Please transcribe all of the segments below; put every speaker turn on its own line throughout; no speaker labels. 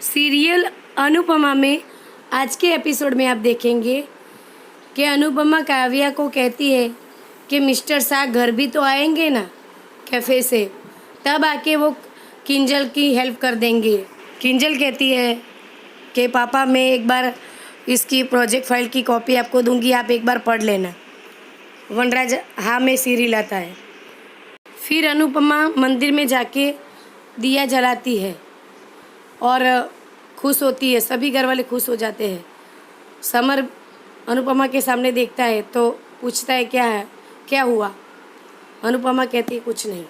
Serial Anupama में आज के एपिसोड में आप देखेंगे कि अनुपमा काव्या को कहती है कि मिस्टर शाह घर भी तो आएंगे ना कैफ़े से, तब आके वो किंजल की हेल्प कर देंगे। किंजल कहती है कि पापा मैं एक बार इसकी प्रोजेक्ट फाइल की कॉपी आपको दूंगी, आप एक बार पढ़ लेना। वनराज हाँ में सिर हिलाता है। फिर अनुपमा मंदिर में जाके दिया जलाती है और खुश होती है, सभी घर वाले खुश हो जाते हैं। समर अनुपमा के सामने देखता है तो पूछता है क्या हुआ। अनुपमा कहती है कुछ नहीं।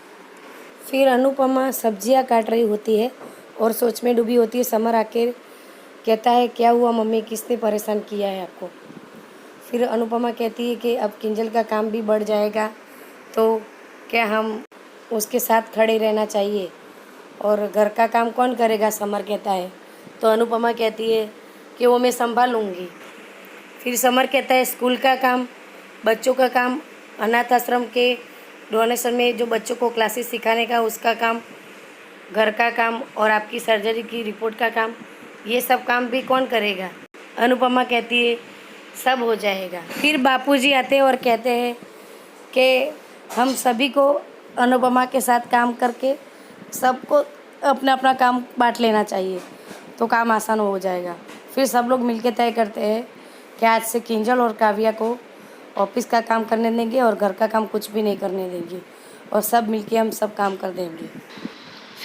फिर अनुपमा सब्जियां काट रही होती है और सोच में डूबी होती है। समर आके कहता है क्या हुआ मम्मी, किसने परेशान किया है आपको। फिर अनुपमा कहती है कि अब किंजल का काम भी बढ़ जाएगा तो क्या हम उसके साथ खड़े रहना चाहिए, और घर का काम कौन करेगा। समर कहता है तो अनुपमा कहती है कि वो मैं संभालूंगी। फिर समर कहता है स्कूल का काम, बच्चों का काम, अनाथ आश्रम के डोनेशन में जो बच्चों को क्लासेस सिखाने का उसका काम, घर का काम और आपकी सर्जरी की रिपोर्ट का काम, ये सब काम भी कौन करेगा। अनुपमा कहती है सब हो जाएगा। फिर बापूजी आते हैं और कहते हैं कि हम सभी को अनुपमा के साथ काम करके सबको अपना अपना काम बांट लेना चाहिए तो काम आसान हो जाएगा। फिर सब लोग मिलकर तय करते हैं कि आज से किंजल और काव्या को ऑफिस का काम करने देंगे और घर का काम कुछ भी नहीं करने देंगे, और सब मिलके हम सब काम कर देंगे।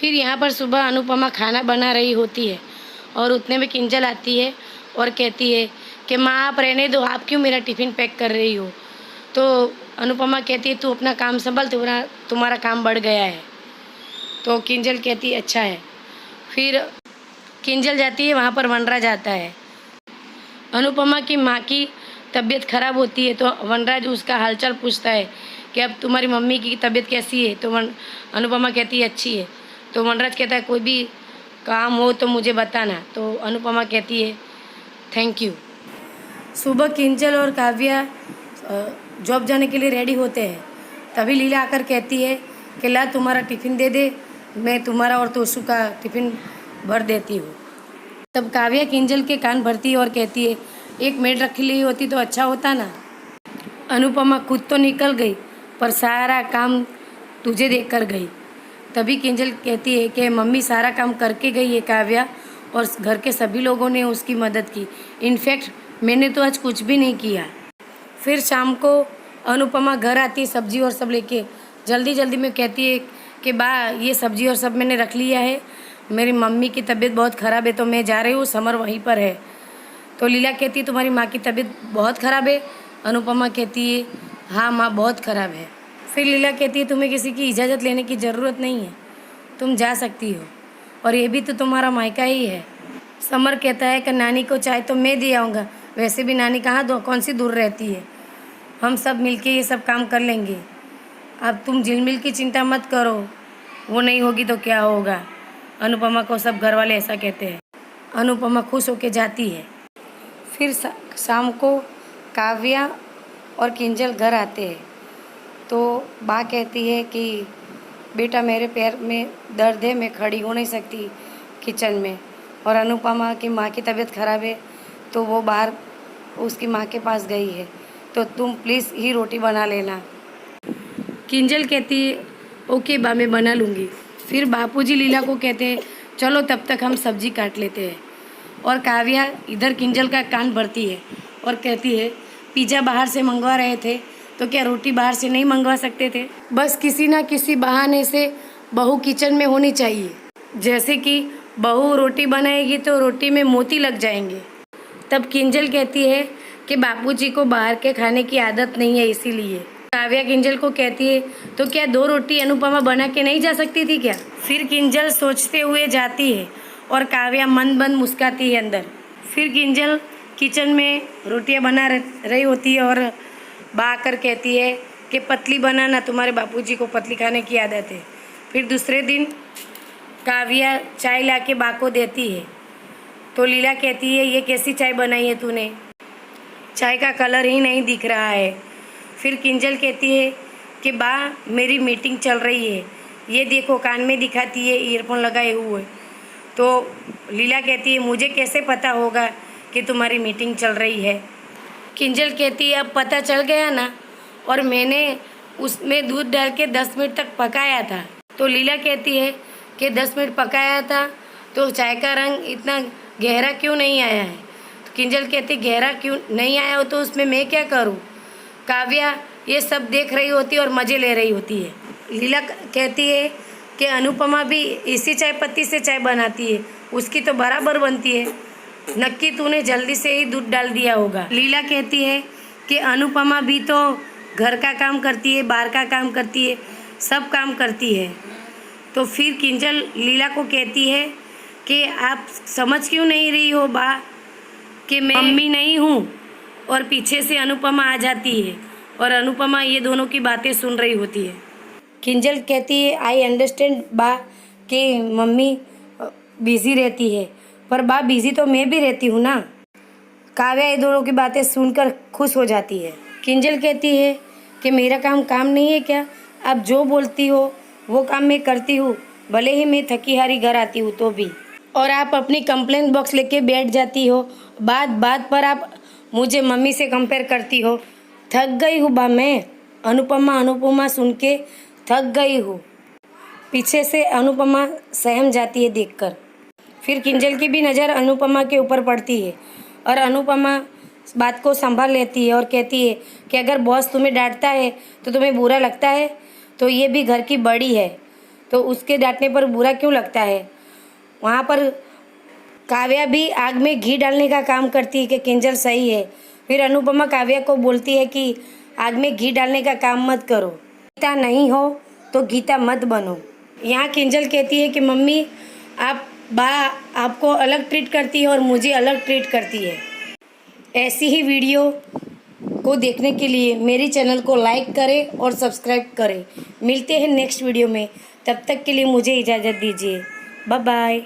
फिर यहाँ पर सुबह अनुपमा खाना बना रही होती है और उतने में किंजल आती है और कहती है कि माँ आप रहने दो, आप क्यों मेरा टिफ़िन पैक कर रही हो। तो अनुपमा कहती है तू अपना काम संभाल, तुम्हारा काम बढ़ गया है। तो किंजल कहती है अच्छा है। फिर किंजल जाती है, वहाँ पर वनराज आता है। अनुपमा की माँ की तबीयत खराब होती है तो वनराज उसका हालचाल पूछता है कि अब तुम्हारी मम्मी की तबीयत कैसी है। तो अनुपमा कहती है अच्छी है। तो वनराज कहता है कोई भी काम हो तो मुझे बताना। तो अनुपमा कहती है थैंक यू। सुबह किंजल और काव्या जॉब जाने के लिए रेडी होते हैं। तभी लीला आकर कहती है कि ला तुम्हारा टिफ़िन दे दे, मैं तुम्हारा और तोशु का टिफ़िन भर देती हूँ। तब काव्या किंजल के कान भरती है और कहती है एक मेड रखी ली होती तो अच्छा होता ना। अनुपमा खुद तो निकल गई पर सारा काम तुझे देकर गई। तभी किंजल कहती है कि मम्मी सारा काम करके गई है काव्या, और घर के सभी लोगों ने उसकी मदद की, इनफैक्ट मैंने तो आज कुछ भी नहीं किया। फिर शाम को अनुपमा घर आती है सब्जी और सब लेके, जल्दी जल्दी में कहती है कि बा ये सब्जी और सब मैंने रख लिया है, मेरी मम्मी की तबीयत बहुत ख़राब है तो मैं जा रही हूँ, समर वहीं पर है। तो लीला कहती है तुम्हारी माँ की तबीयत बहुत ख़राब है। अनुपमा कहती है हाँ माँ बहुत ख़राब है। फिर लीला कहती है तुम्हें किसी की इजाज़त लेने की ज़रूरत नहीं है, तुम जा सकती हो, और ये भी तो तुम्हारा मायका ही है। समर कहता है कि नानी को चाय तो मैं दे आऊँगा, वैसे भी नानी कहाँ कौन सी दूर रहती है, हम सब मिलके ये सब काम कर लेंगे। अब तुम झिलमिल की चिंता मत करो, वो नहीं होगी तो क्या होगा। अनुपमा को सब घर वाले ऐसा कहते हैं। अनुपमा खुश होके जाती है। फिर शाम को काव्या और किंजल घर आते हैं तो माँ कहती है कि बेटा मेरे पैर में दर्द है, मैं खड़ी हो नहीं सकती किचन में, और अनुपमा की माँ की तबीयत ख़राब है तो वो बाहर उसकी माँ के पास गई है, तो तुम प्लीज़ ही रोटी बना लेना। किंजल कहती है ओके बा मैं बना लूँगी। फिर बापूजी लीला को कहते हैं चलो तब तक हम सब्जी काट लेते हैं, और काव्या इधर किंजल का कान भरती है और कहती है पिज़्ज़ा बाहर से मंगवा रहे थे तो क्या रोटी बाहर से नहीं मंगवा सकते थे। बस किसी ना किसी बहाने से बहू किचन में होनी चाहिए, जैसे कि बहू रोटी बनाएगी तो रोटी में मोती लग जाएंगे। तब किंजल कहती है कि बापूजी को बाहर के खाने की आदत नहीं है इसीलिए। काव्या किंजल को कहती है तो क्या 2 रोटी अनुपमा बना के नहीं जा सकती थी क्या। फिर किंजल सोचते हुए जाती है और काव्या मन बंद मुस्काती है अंदर। फिर किंजल किचन में रोटियां बना रही होती है और बा आकर कहती है कि पतली बनाना, तुम्हारे बापूजी को पतली खाने की आदत है। फिर दूसरे दिन काव्या चाय लाके बा को देती है तो लीला कहती है ये कैसी चाय बनाई है तूने, चाय का कलर ही नहीं दिख रहा है। फिर किंजल कहती है कि बा मेरी मीटिंग चल रही है, ये देखो कान में दिखाती है ईयरफोन लगाए हुए। तो लीला कहती है मुझे कैसे पता होगा कि तुम्हारी मीटिंग चल रही है। किंजल कहती है अब पता चल गया ना, और मैंने उसमें दूध डाल के 10 मिनट तक पकाया था। तो लीला कहती है कि 10 मिनट पकाया था तो चाय का रंग इतना गहरा क्यों नहीं आया है। तो किंजल कहती गहरा क्यों नहीं आया हो तो उसमें मैं क्या करूँ। काव्या ये सब देख रही होती है और मज़े ले रही होती है। लीला कहती है कि अनुपमा भी इसी चाय पत्ती से चाय बनाती है, उसकी तो बराबर बनती है, नक्की तूने जल्दी से ही दूध डाल दिया होगा। लीला कहती है कि अनुपमा भी तो घर का काम करती है, बाहर का काम करती है, सब काम करती है। तो फिर किंजल लीला को कहती है कि आप समझ क्यों नहीं रही हो बा कि मैं मम्मी नहीं हूँ। और पीछे से अनुपमा आ जाती है और अनुपमा ये दोनों की बातें सुन रही होती है। किंजल कहती है आई अंडरस्टैंड बा कि मम्मी बिज़ी रहती है, पर बा बिज़ी तो मैं भी रहती हूँ ना। काव्या ये दोनों की बातें सुनकर खुश हो जाती है। किंजल कहती है कि मेरा काम नहीं है क्या, आप जो बोलती हो वो काम मैं करती हूँ, भले ही मैं थकी हारी घर आती हूँ तो भी। और आप अपनी कंप्लेंट बॉक्स लेके बैठ जाती हो, बात बात पर आप मुझे मम्मी से कंपेयर करती हो। थक गई हूँ बा मैं, अनुपमा सुन के थक गई हूँ। पीछे से अनुपमा सहम जाती है देखकर। फिर किंजल की भी नज़र अनुपमा के ऊपर पड़ती है और अनुपमा बात को संभाल लेती है और कहती है कि अगर बॉस तुम्हें डांटता है तो तुम्हें बुरा लगता है, तो ये भी घर की बड़ी है तो उसके डांटने पर बुरा क्यों लगता है। वहाँ पर काव्या भी आग में घी डालने का काम करती है कि किंजल सही है। फिर अनुपमा काव्या को बोलती है कि आग में घी डालने का काम मत करो, गीता नहीं हो तो गीता मत बनो। यहाँ किंजल कहती है कि मम्मी आपको अलग ट्रीट करती है और मुझे अलग ट्रीट करती है। ऐसी ही वीडियो को देखने के लिए मेरी चैनल को लाइक करें और सब्सक्राइब करें। मिलते हैं नेक्स्ट वीडियो में, तब तक के लिए मुझे इजाज़त दीजिए। Bye bye.